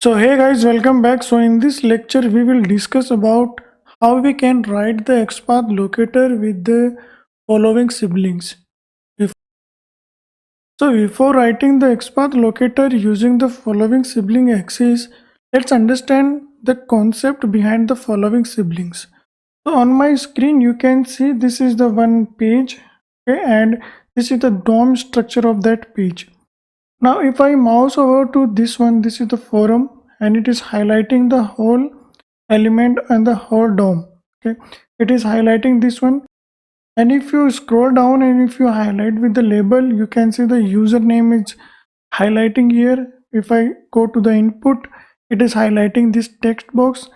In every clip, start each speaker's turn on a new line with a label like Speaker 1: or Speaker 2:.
Speaker 1: So hey guys, welcome back. So in this lecture we will discuss about how we can write the XPath locator with the following siblings. If- So before writing the XPath locator using the following sibling axis, let's understand the concept behind the following siblings. So on my screen you can see this is the one page, okay, and this is the DOM structure of that page. Now if I mouse over to this one, this is the forum and it is highlighting the whole element and the whole DOM. Okay, it is highlighting this one, and if you scroll down and if you highlight with the label, you can see the username is highlighting here. If I go to the input, it is highlighting this text box,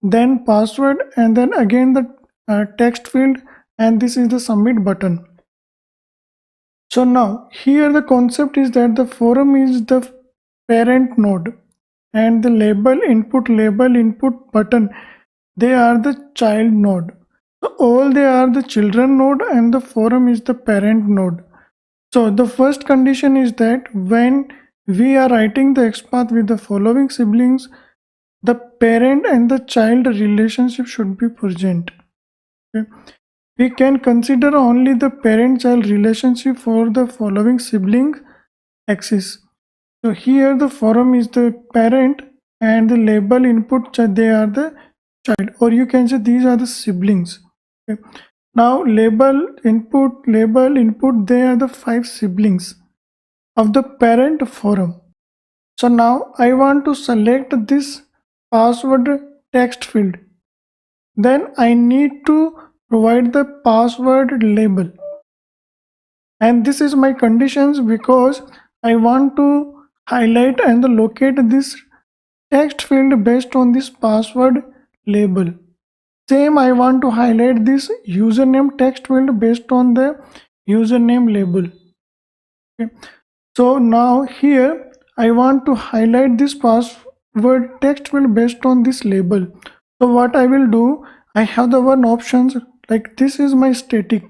Speaker 1: then password, and then again the text field, and this is the submit button. So now here the concept is that the forum is the parent node and the label input button, they are the child node. So all they are the children node and the forum is the parent node. So the first condition is that when we are writing the XPath with the following siblings, the parent and the child relationship should be present. Okay. We can consider only the parent-child relationship for the following sibling axis. So here the forum is the parent and the label input they are the child, or you can say these are the siblings. Okay. Now label input, they are the 5 siblings of the parent forum. So now I want to select this password text field. Then I need to provide the password label, and this is my conditions because I want to highlight and locate this text field based on this password label. Same, I want to highlight this username text field based on the username label. Okay. So now here I want to highlight this password text field based on this label. So what I will do, I have the one options, like this is my static.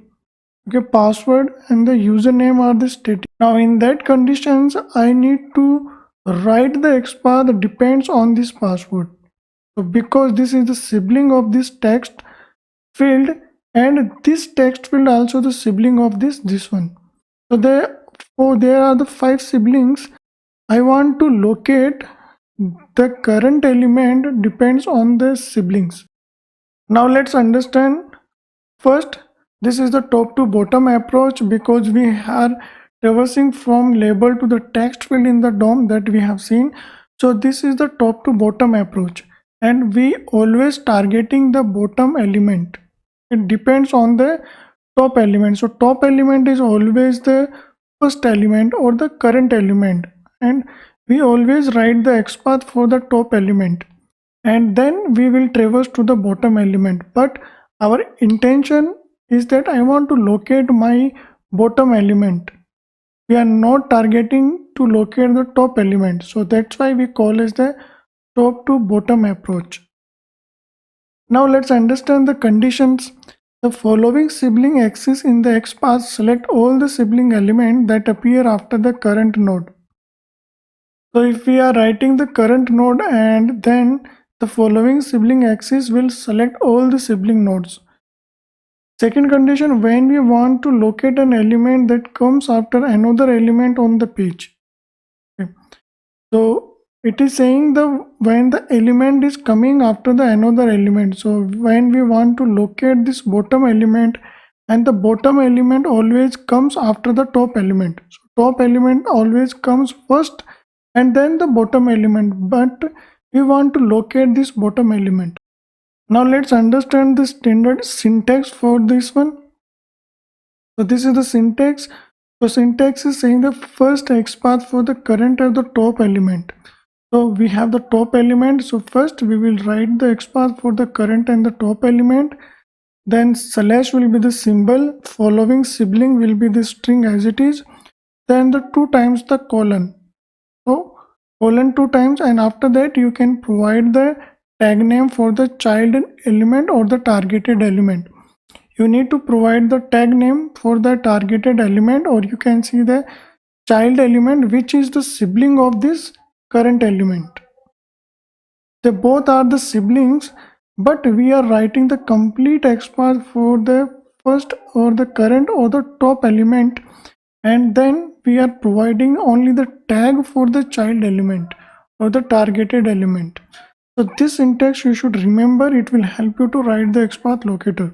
Speaker 1: Okay, password and the username are the static. Now in that conditions I need to write the XPath depends on this password. So because this is the sibling of this text field, and this text field also the sibling of this one. So there are the 5 siblings. I want to locate the current element depends on the siblings. Now let's understand. First, this is the top to bottom approach because we are traversing from label to the text field in the DOM that we have seen. So this is the top to bottom approach, and we always targeting the bottom element. It depends on the top element. So top element is always the first element or the current element, and we always write the XPath for the top element, and then we will traverse to the bottom element. But our intention is that I want to locate my bottom element. We are not targeting to locate the top element, so that's why we call as the top to bottom approach. Now let's understand the conditions. The following sibling axis in the XPath select all the sibling elements that appear after the current node. So if we are writing the current node, and then the following sibling axis will select all the sibling nodes. Second condition, when we want to locate an element that comes after another element on the page. Okay. So it is saying the when the element is coming after the another element. So when we want to locate this bottom element, and the bottom element always comes after the top element. So top element always comes first and then the bottom element, but we want to locate this bottom element. Now let's understand the standard syntax for this one. So this is the syntax. So syntax is saying the first XPath for the current or the top element. So we have the top element. So first we will write the XPath for the current and the top element. Then slash will be the symbol. Following sibling will be the string as it is. Then the 2 times the colon. So colon 2 times, and after that you can provide the tag name for the child element or the targeted element. You need to provide the tag name for the targeted element, or you can see the child element which is the sibling of this current element. They both are the siblings, but we are writing the complete XPath for the first or the current or the top element, and then we are providing only the tag for the child element or the targeted element. So this syntax you should remember, it will help you to write the XPath locator.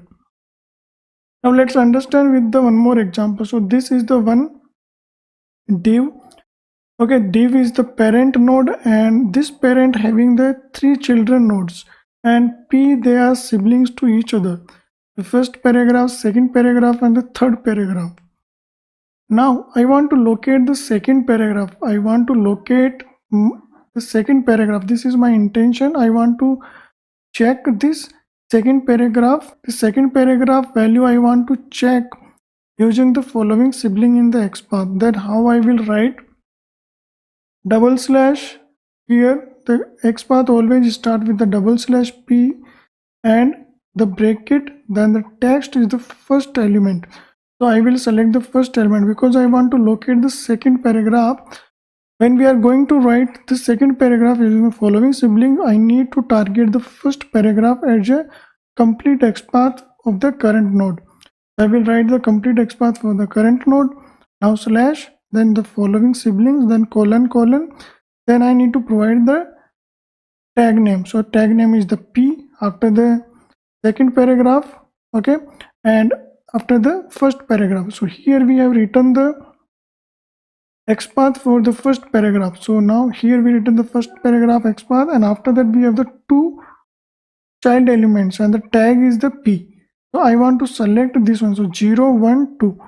Speaker 1: Now let's understand with the one more example. So this is the one div. Okay, div is the parent node, and this parent having the 3 children nodes, and p they are siblings to each other. The first paragraph, second paragraph, and the third paragraph. Now I want to locate the second paragraph. I want to locate the second paragraph. This is my intention. I want to check this second paragraph. The second paragraph value I want to check using the following sibling in the XPath. That how I will write double slash. Here the XPath always start with the double slash p and the bracket, then the text is the first element. So I will select the first element because I want to locate the second paragraph. When we are going to write the second paragraph using the following sibling, I need to target the first paragraph as a complete XPath of the current node. I will write the complete XPath for the current node. Now slash, then the following siblings, then colon, then I need to provide the tag name. So tag name is the p after the second paragraph, okay, and after the first paragraph. So here we have written the XPath for the first paragraph. So now here we written the first paragraph XPath, and after that we have the 2 child elements, and the tag is the p. So I want to select this one, so 0 1 2.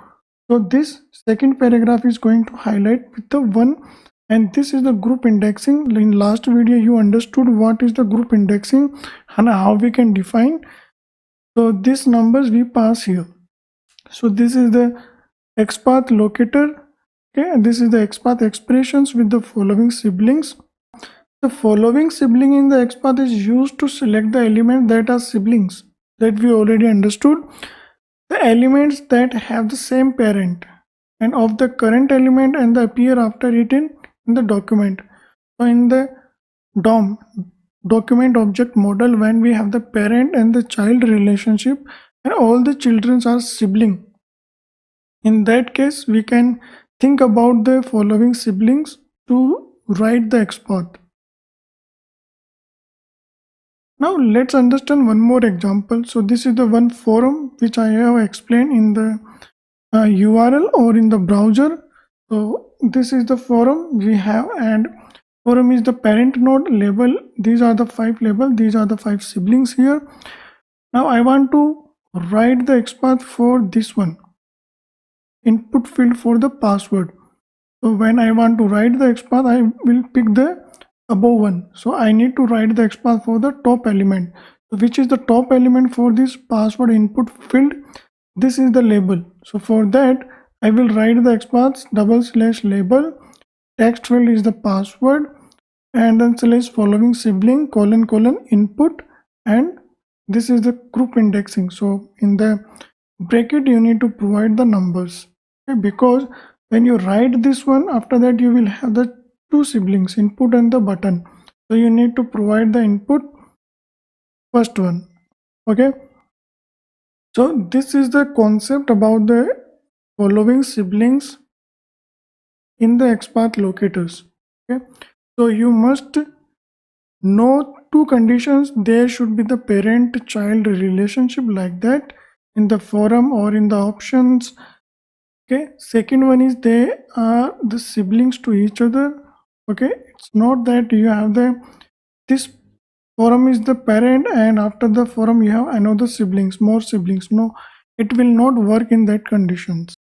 Speaker 1: So this second paragraph is going to highlight with the 1, and this is the group indexing. In last video you understood what is the group indexing and how we can define. So these numbers we pass here. So this is the XPath locator. Okay, and this is the XPath expressions with the following siblings. The following sibling in the XPath is used to select the elements that are siblings, that we already understood. The elements that have the same parent and of the current element and appear after it in the document. So in the DOM, document object model, when we have the parent and the child relationship and all the children are sibling, in that case we can think about the following siblings to write the XPath. Now let's understand one more example. So this is the one forum which I have explained in the URL or in the browser. So this is the forum we have, and forum is the parent node label. These are the 5 label. These are the 5 siblings here. Now I want to write the XPath for this one. Input field for the password. So when I want to write the XPath, I will pick the above one. So I need to write the XPath for the top element. So which is the top element for this password input field? This is the label. So for that I will write the XPath double slash label. Text field is the password, and then slash following sibling colon input, and this is the group indexing. So in the bracket you need to provide the numbers, okay? Because when you write this one, after that you will have the 2 siblings, input and the button. So you need to provide the input first one, okay? So this is the concept about the following siblings in the XPath locators, okay? So you must know 2 conditions. There should be the parent child relationship like that in the forum or in the options, okay? Second one is they are the siblings to each other, okay? It's not that you have the this forum is the parent and after the forum you have another siblings, more siblings. No, it will not work in that conditions.